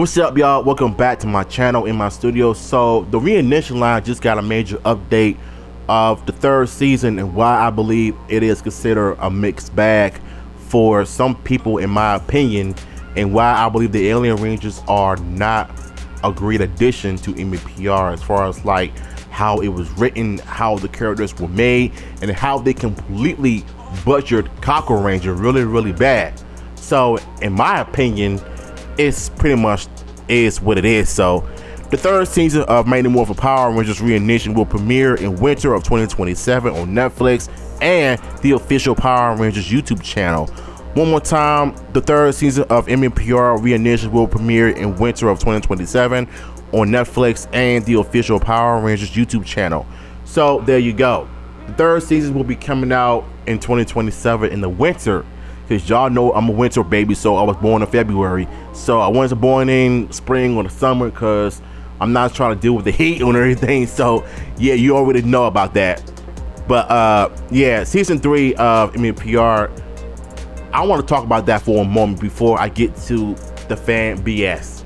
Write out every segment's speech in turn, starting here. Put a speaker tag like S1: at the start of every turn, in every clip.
S1: What's up, y'all? Welcome back to my channel in my studio. So the Reignition line just got a major update of the third season and why I believe it is considered a mixed bag for some people, in my opinion, and why I believe the Alien Rangers are not a great addition to MPR as far as like how it was written, how the characters were made, and how they completely butchered Cockle Ranger really bad. So in my opinion, it's pretty much is what it is. So the third season of Morphin Power Rangers Reignition will premiere in winter of 2027 on Netflix and the official Power Rangers YouTube channel. One more time, the third season of MPR Reignition will premiere in winter of 2027 on Netflix and the official Power Rangers YouTube channel. So there you go. The third season will be coming out in 2027 in the winter, because y'all know I'm a winter baby, so I was born in February. So I wasn't born in spring or the summer because I'm not trying to deal with the heat or anything. So yeah, you already know about that. But yeah, season 3 of MPR, I want to talk about that for a moment before I get to the fan BS.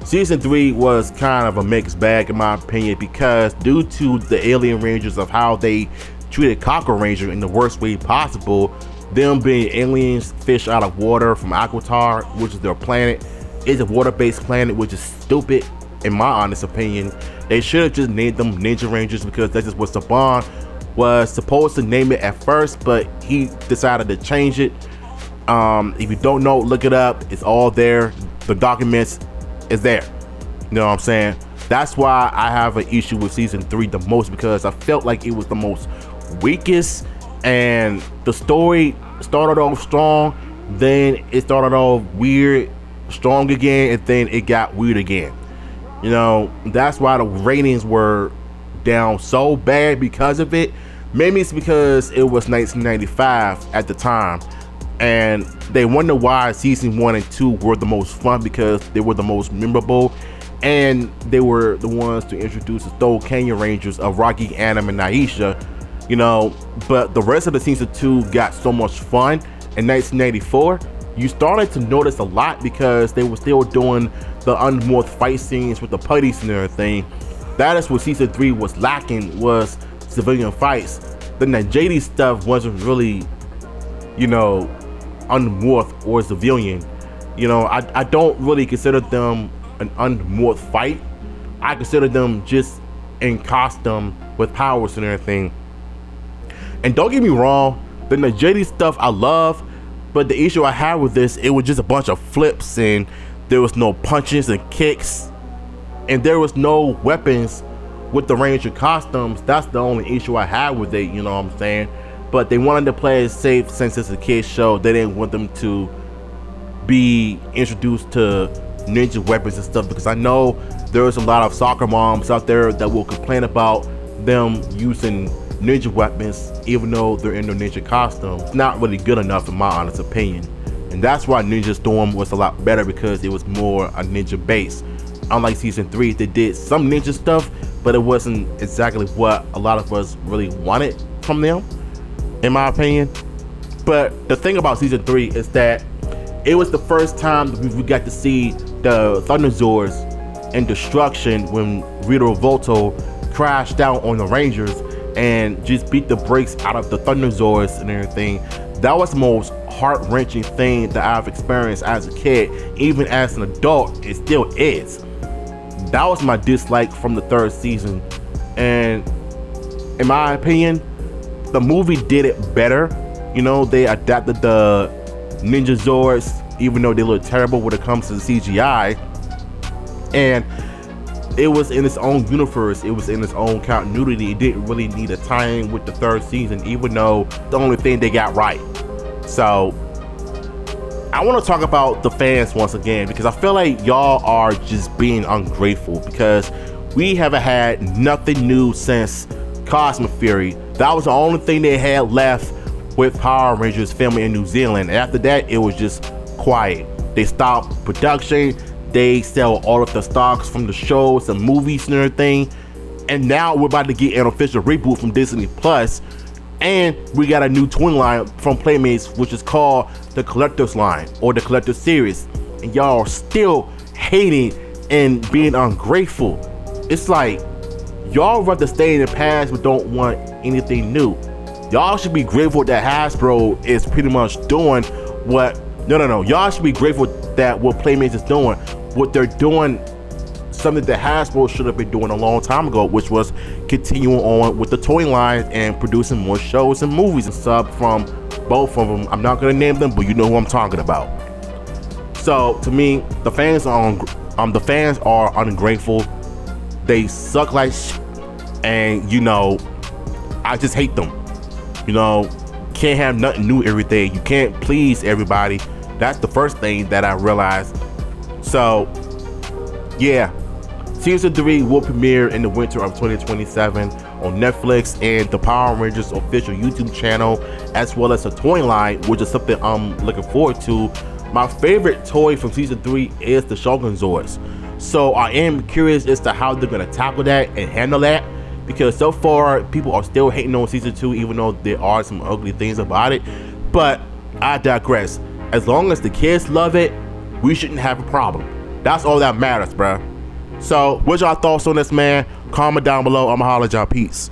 S1: Season 3 was kind of a mixed bag in my opinion, because due to the Alien Rangers of how they treated Cockle Ranger in the worst way possible, them being aliens, fish out of water from Aquitar, which is their planet, is a water-based planet, which is stupid in my honest opinion. They should have just named them Ninja Rangers, because that's just what Saban was supposed to name it at first, but he decided to change it. If you don't know, look it up. It's all there. The documents is there. You know what I'm saying? That's why I have an issue with season 3 the most, because I felt like it was the most weakest. And the story started off strong, then it started off weird, strong again, and then it got weird again. You know, that's why the ratings were down so bad because of it. Maybe it's because it was 1995 at the time, and they wonder why season 1 and 2 were the most fun, because they were the most memorable, and they were the ones to introduce the Stowe Canyon Rangers of Rocky, Adam, and Naisha. You know, but the rest of the season 2 got so much fun. In 1984, you started to notice a lot, because they were still doing the unmorphed fight scenes with the putties and everything. That is what season 3 was lacking, was civilian fights. Then the JD stuff wasn't really, you know, unmorphed or civilian. You know, I don't really consider them an unmorphed fight. I consider them just in costume with powers and everything. And don't get me wrong, the JD stuff I love, but the issue I had with this, it was just a bunch of flips, and there was no punches and kicks, and there was no weapons with the Ranger costumes. That's the only issue I had with it, you know what I'm saying? But they wanted to play it safe since it's a kids show. They didn't want them to be introduced to ninja weapons and stuff, because I know there's a lot of soccer moms out there that will complain about them using ninja weapons even though they're in their ninja costume. It's not really good enough in my honest opinion, and that's why Ninja Storm was a lot better, because it was more a ninja base. Unlike season 3, they did some ninja stuff, but it wasn't exactly what a lot of us really wanted from them, in my opinion. But the thing about season 3 is that it was the first time that we got to see the Thunderzords and destruction when Rita Volto crashed down on the Rangers and just beat the brakes out of the Thunderzords and everything. That was the most heart-wrenching thing that I've experienced as a kid. Even as an adult, it still is. That was my dislike from the third season, and in my opinion, the movie did it better. You know, they adapted the Ninja Zords, even though they look terrible when it comes to the CGI, and it was in its own universe, it was in its own continuity. It didn't really need a tie-in with the third season, even though the only thing they got right. So I want to talk about the fans once again, because I feel like y'all are just being ungrateful, because we haven't had nothing new since Cosmic Fury. That was the only thing they had left with Power Rangers filming in New Zealand, and after that it was just quiet. They stopped production. They sell all of the stocks from the shows and movies and everything, and now we're about to get an official reboot from Disney Plus, and we got a new twin line from Playmates, which is called the Collector's Line or the Collector Series, and y'all are still hating and being ungrateful. It's like y'all rather stay in the past but don't want anything new. Y'all should be grateful that Hasbro is pretty much doing what no. Y'all should be grateful that what Playmates is doing. What they're doing, something that Hasbro should have been doing a long time ago, which was continuing on with the toy line and producing more shows and movies and stuff from both of them. I'm not gonna name them, but you know who I'm talking about. So to me, the fans are ungrateful. They suck like and you know, I just hate them. You know, can't have nothing new every day. You can't please everybody. That's the first thing that I realized. So yeah, season 3 will premiere in the winter of 2027 on Netflix and the Power Rangers official YouTube channel, as well as a toy line, which is something I'm looking forward to. My favorite toy from season 3 is the Shogun Zords. So I am curious as to how they're gonna tackle that and handle that, because so far people are still hating on season 2, even though there are some ugly things about it. But I digress. As long as the kids love it, we shouldn't have a problem. That's all that matters, bruh. So what's y'all thoughts on this, man? Comment down below. I'ma holler at y'all. Peace.